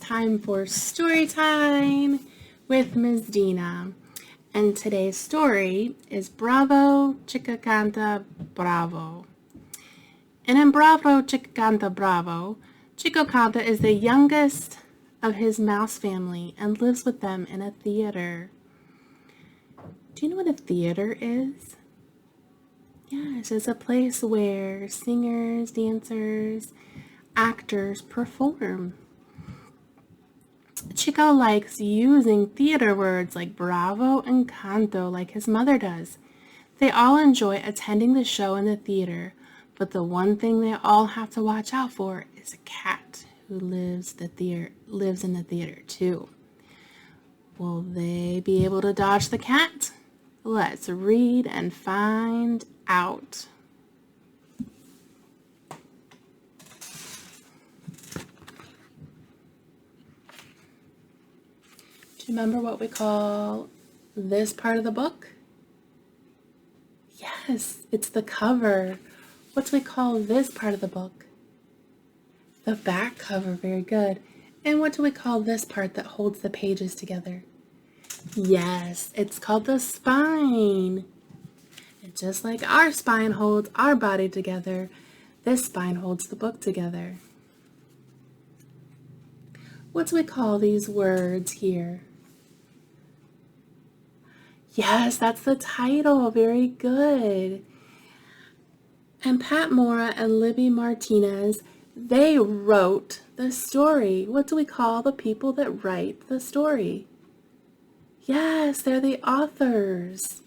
time for story time with Ms. Dina. And today's story is Bravo, Chico, Canta, Bravo. And in Bravo, Chico, Canta, Bravo, Chico Canta is the youngest of his mouse family and lives with them in a theater. Do you know what a theater is? Yes, it's a place where singers, dancers, actors perform. Chico likes using theater words like bravo and canto like his mother does. They all enjoy attending the show in the theater, but the one thing they all have to watch out for is a cat who lives in the theater too. Will they be able to dodge the cat? Let's read and find out. Do you remember what we call this part of the book? Yes, it's the cover. What do we call this part of the book? The back cover, very good. And what do we call this part that holds the pages together? Yes, it's called the spine. And just like our spine holds our body together, this spine holds the book together. What do we call these words here? Yes, that's the title. Very good. And Pat Mora and Libby Martinez, they wrote the story. What do we call the people that write the story? Yes, they're the authors.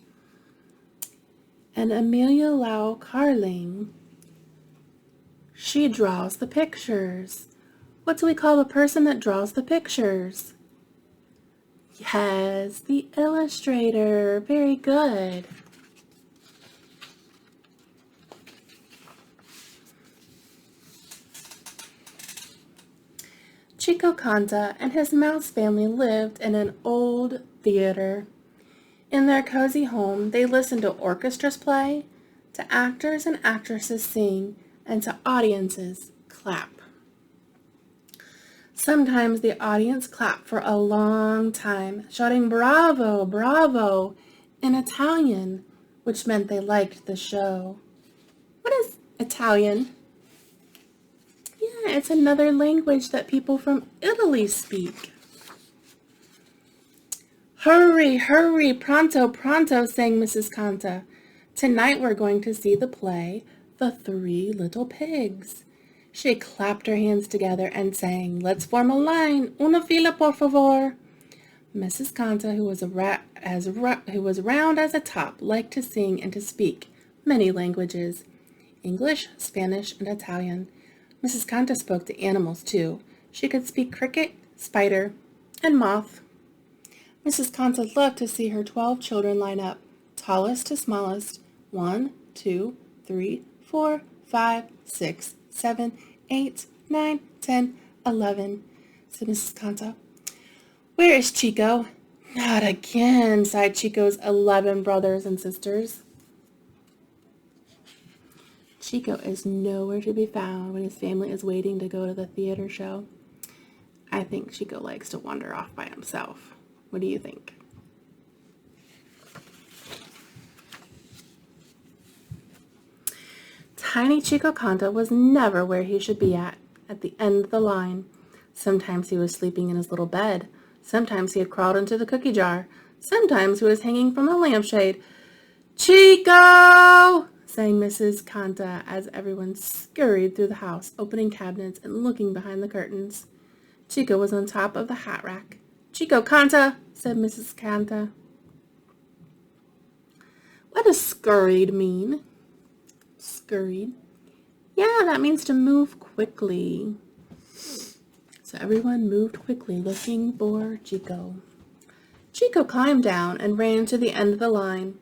And Amelia Lau Carling, she draws the pictures. What do we call the person that draws the pictures? Yes, the illustrator. Very good. Chico Canta and his mouse family lived in an old theater. In their cozy home, they listened to orchestras play, to actors and actresses sing, and to audiences clap. Sometimes the audience clapped for a long time, shouting bravo, bravo in Italian, which meant they liked the show. What is Italian? Yeah, it's another language that people from Italy speak. Hurry, hurry, pronto, pronto, sang Mrs. Canta. Tonight we're going to see the play, The Three Little Pigs. She clapped her hands together and sang, let's form a line, una fila por favor. Mrs. Canta, who was round as a top, liked to sing and to speak many languages, English, Spanish, and Italian. Mrs. Canta spoke to animals too. She could speak cricket, spider, and moth. Mrs. Canta loved to see her 12 children line up, tallest to smallest, 1, 2, 3, 4, 5, 6, 7, 8, 9, 10, 11, said Mrs. Canta. Where is Chico? Not again, sighed Chico's 11 brothers and sisters. Chico is nowhere to be found when his family is waiting to go to the theater show. I think Chico likes to wander off by himself. What do you think? Tiny Chico Canta was never where he should be at the end of the line. Sometimes he was sleeping in his little bed. Sometimes he had crawled into the cookie jar. Sometimes he was hanging from the lampshade. Chico! sang Mrs. Canta as everyone scurried through the house, opening cabinets and looking behind the curtains. Chico was on top of the hat rack. Chico Canta, said Mrs. Canta. What does scurried mean? Scurried. Yeah, that means to move quickly. So everyone moved quickly, looking for Chico. Chico climbed down and ran to the end of the line.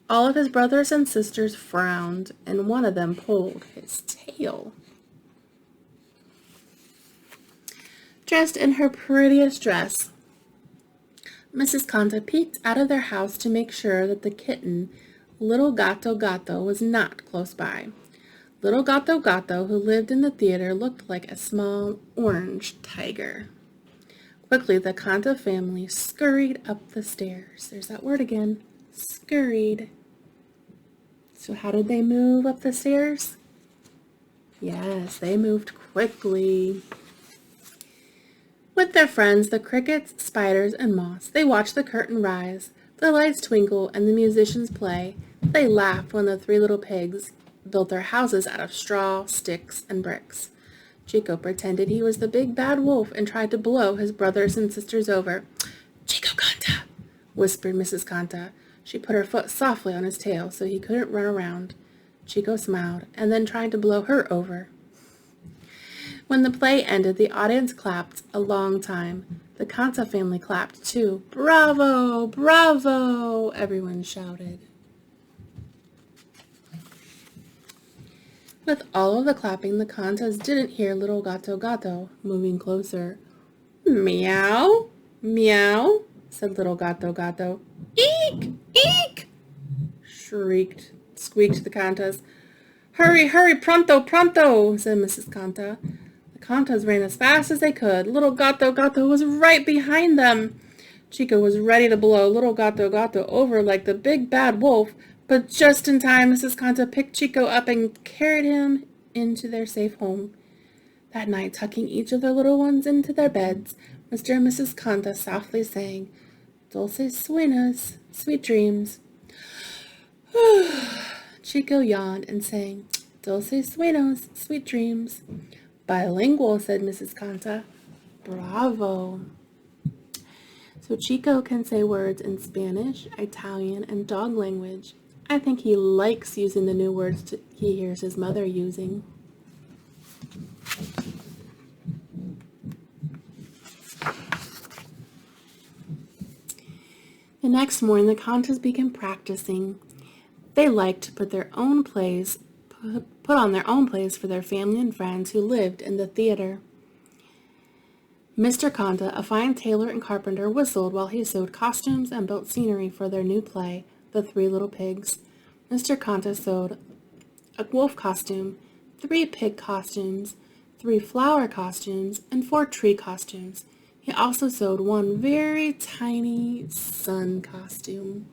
All of his brothers and sisters frowned, and one of them pulled his tail. Dressed in her prettiest dress, Mrs. Canta peeked out of their house to make sure that the kitten, Little Gato Gato, was not close by. Little Gato Gato, who lived in the theater, looked like a small orange tiger. Quickly, the Canta family scurried up the stairs. There's that word again, scurried. So how did they move up the stairs? Yes, they moved quickly. With their friends, the crickets, spiders, and moths, they watched the curtain rise, the lights twinkle, and the musicians play. They laughed when the three little pigs built their houses out of straw, sticks, and bricks. Chico pretended he was the big bad wolf and tried to blow his brothers and sisters over. "Chico Canta," whispered Mrs. Canta. She put her foot softly on his tail so he couldn't run around. Chico smiled and then tried to blow her over. When the play ended, the audience clapped a long time. The Canta family clapped too. "Bravo! Bravo!" everyone shouted. With all of the clapping, the Cantas didn't hear little Gato Gato moving closer. "Meow! Meow!" said little Gato Gato. "Eek! Eek!" squeaked the Cantas. "Hurry, hurry, pronto, pronto!" said Mrs. Canta. The Cantas ran as fast as they could. Little Gato Gato was right behind them. Chico was ready to blow little Gato Gato over like the big bad wolf, but just in time Mrs. Canta picked Chico up and carried him into their safe home. That night, tucking each of their little ones into their beds, Mr. and Mrs. Canta softly sang, "Dulces sueños," sweet dreams. Chico yawned and sang, "Dulces sueños," sweet dreams. "Bilingual," said Mrs. Canta. "Bravo." So Chico can say words in Spanish, Italian, and dog language. I think he likes using the new words he hears his mother using. The next morning, the Cantas began practicing. They liked to put on their own plays for their family and friends who lived in the theater. Mr. Canta, a fine tailor and carpenter, whistled while he sewed costumes and built scenery for their new play, The Three Little Pigs. Mr. Canta sewed a wolf costume, 3 pig costumes, 3 flower costumes, and 4 tree costumes. He also sewed 1 very tiny sun costume.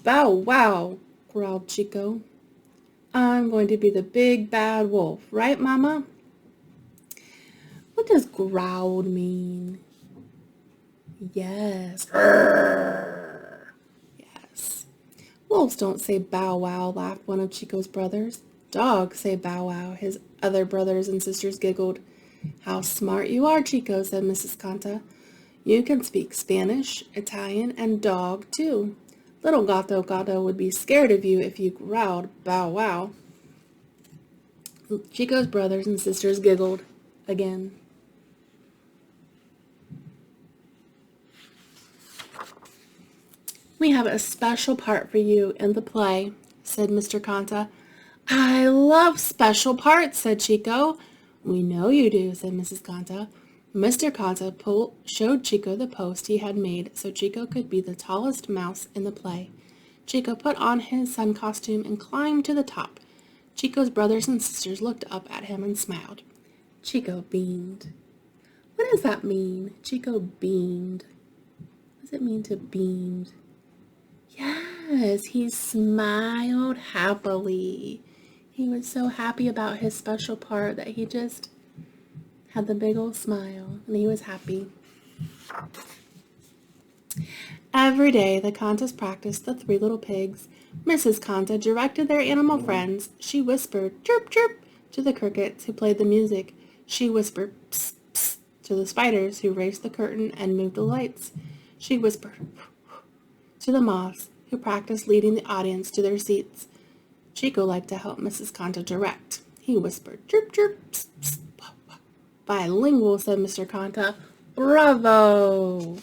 "Bow wow," growled Chico. "I'm going to be the big bad wolf, right, Mama?" What does growled mean? Yes. Yes. "Wolves don't say bow wow," laughed one of Chico's brothers. "Dogs say bow wow," his other brothers and sisters giggled. "How smart you are, Chico," said Mrs. Canta. "You can speak Spanish, Italian, and dog, too. Little Gato Gato would be scared of you if you growled bow wow." Chico's brothers and sisters giggled again. "We have a special part for you in the play," said Mr. Canta. "I love special parts," said Chico. "We know you do," said Mrs. Canta. Mr. Canta showed Chico the post he had made so Chico could be the tallest mouse in the play. Chico put on his sun costume and climbed to the top. Chico's brothers and sisters looked up at him and smiled. Chico beamed. What does that mean? Chico beamed. What does it mean to beamed? Yes, he smiled happily. He was so happy about his special part that he just had the big old smile, and he was happy. Every day, the Cantas practiced The Three Little Pigs. Mrs. Canta directed their animal friends. She whispered, "Chirp, chirp," to the crickets who played the music. She whispered, "Psst, psst," to the spiders who raised the curtain and moved the lights. She whispered, to the moths who practiced leading the audience to their seats. Chico liked to help Mrs. Canta direct. He whispered, "Chirp, chirp, psst, psst." "Bilingual," said Mr. Canta. "Bravo!"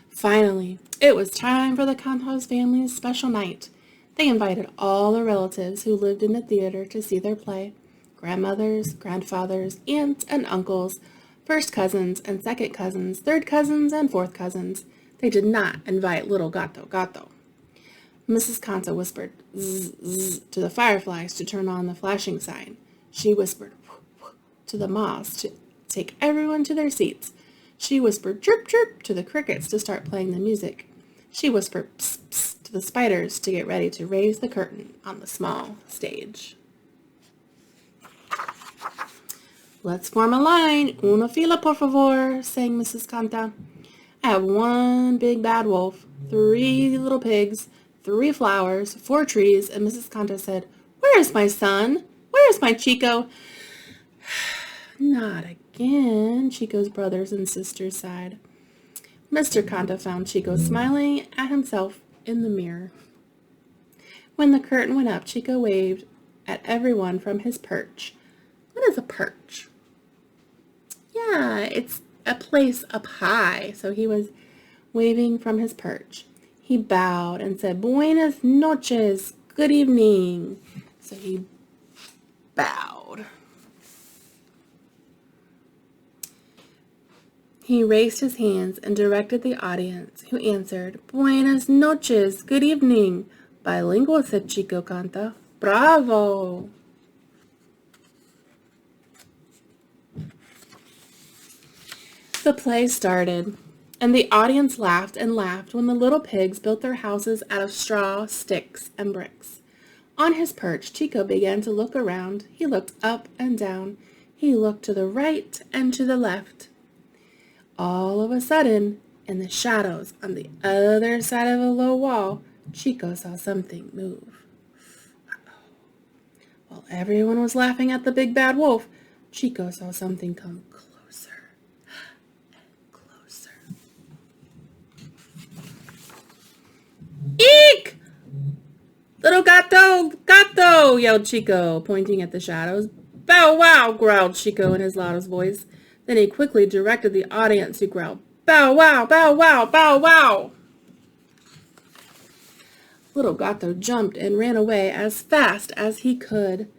Finally, it was time for the Cantas family's special night. They invited all the relatives who lived in the theater to see their play. Grandmothers, grandfathers, aunts, and uncles, first cousins and second cousins, third cousins and fourth cousins. They did not invite little Gato Gato. Mrs. Canta whispered zzz, zzz, to the fireflies to turn on the flashing sign. She whispered whoop, whoop, to the moss to take everyone to their seats. She whispered chirp chirp to the crickets to start playing the music. She whispered psst psst to the spiders to get ready to raise the curtain on the small stage. Let's form a line. Una fila, por favor, sang Mrs. Canta. I have one big bad wolf, 3 little pigs, 3 flowers, 4 trees, and Mrs. Canta said, Where is my son? Where is my Chico? Not again, Chico's brothers and sisters sighed. Mr. Canta found Chico smiling at himself in the mirror. When the curtain went up, Chico waved at everyone from his perch. What is a perch? Yeah, it's a place up high. So he was waving from his perch. He bowed and said, Buenas noches, good evening. So he bowed. He raised his hands and directed the audience, who answered, Buenas noches, good evening. Bilingual, said Chico Canta. Bravo! The play started, and the audience laughed and laughed when the little pigs built their houses out of straw, sticks, and bricks. On his perch, Chico began to look around. He looked up and down. He looked to the right and to the left. All of a sudden, in the shadows on the other side of a low wall, Chico saw something move. While everyone was laughing at the big bad wolf, Chico saw something come closer and closer. Eek! Little gato, gato, yelled Chico, pointing at the shadows. Bow wow, growled Chico in his loudest voice. Then he quickly directed the audience who growled, Bow wow, bow wow, bow wow. Little Gato jumped and ran away as fast as he could.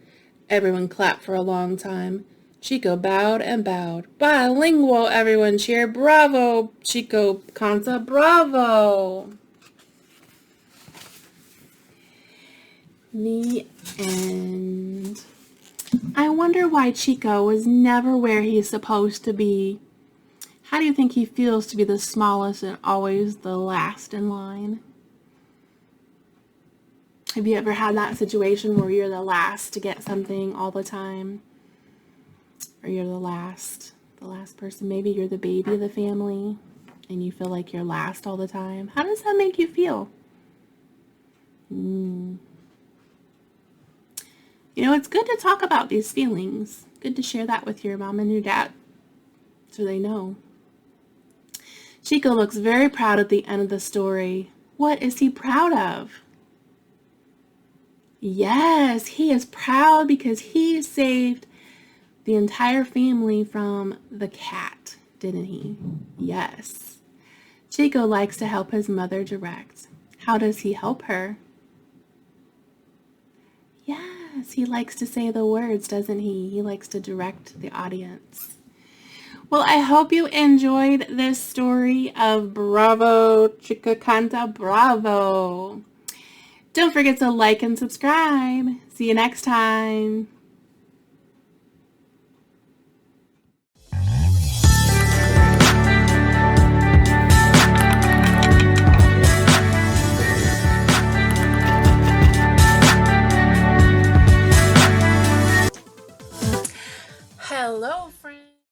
Everyone clapped for a long time. Chico bowed and bowed. Bilingual, everyone cheered. Bravo, Chico Canta, bravo. The end. I wonder why Chico was never where he's supposed to be. How do you think he feels to be the smallest and always the last in line? Have you ever had that situation where you're the last to get something all the time? Or you're the last person. Maybe you're the baby of the family and you feel like you're last all the time. How does that make you feel? You know, it's good to talk about these feelings. Good to share that with your mom and your dad so they know. Chico looks very proud at the end of the story. What is he proud of? Yes, he is proud because he saved the entire family from the cat, didn't he? Yes. Chico likes to help his mother direct. How does he help her? Yes, he likes to say the words, doesn't he? He likes to direct the audience. Well, I hope you enjoyed this story of Bravo, Chico Canta, bravo. Don't forget to like and subscribe. See you next time. Hello,